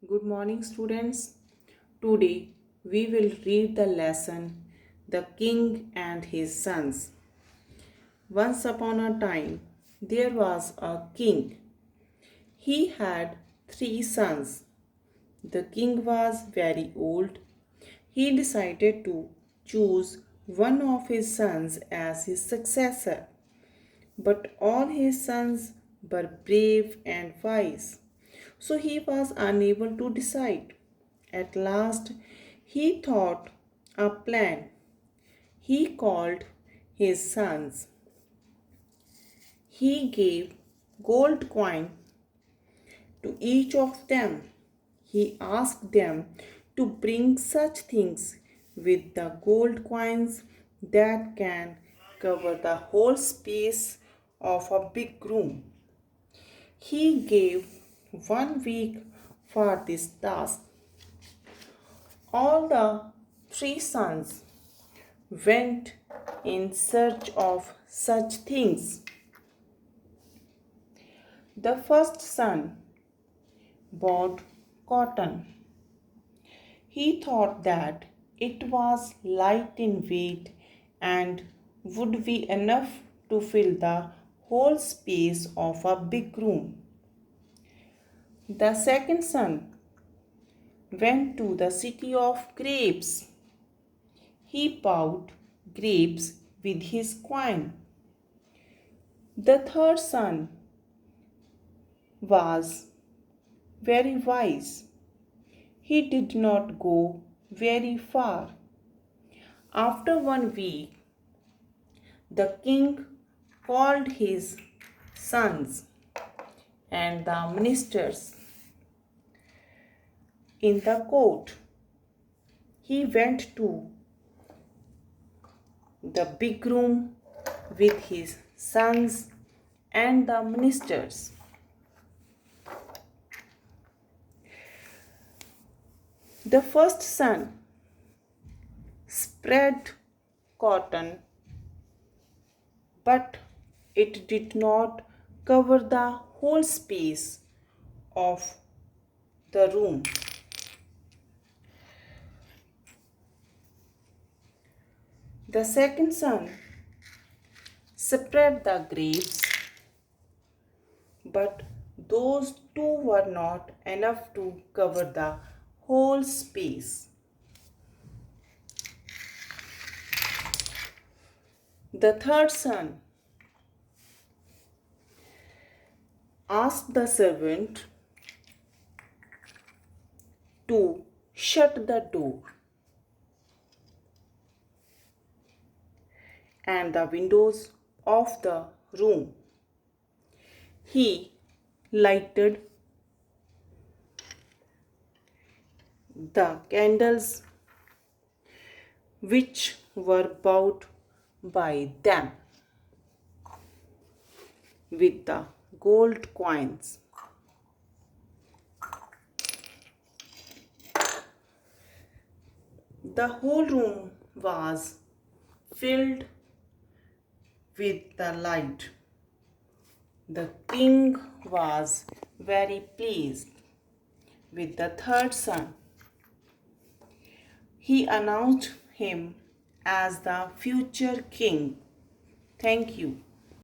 Good morning, students. Today we will read the lesson The King and His Sons. Once upon a time, there was a king. He had 3 sons. The king was very old. He decided to choose one of his sons as his successor. But all his sons were brave and wise, so he was unable to decide. At last, he thought a plan. He called his sons. He gave gold coin to each of them. He asked them to bring such things with the gold coins that can cover the whole space of a big room. He gave 1 week for this task. All the 3 sons went in search of such things. The first son bought cotton. He thought that it was light in weight and would be enough to fill the whole space of a big room. The second son went to the city of grapes. He bought grapes with his coin. The third son was very wise. He did not go very far. After 1 week, the king called his sons and the ministers in the court. He went to the big room with his sons and the ministers. The first son spread cotton, but it did not cover the whole space of the room. The second son spread the grapes, but those too were not enough to cover the whole space. The third son asked the servant to shut the door and the windows of the room. He lighted the candles which were bought by them with the gold coins. The whole room was filled with the light. The king was very pleased with the third son. He announced him as the future king. Thank you.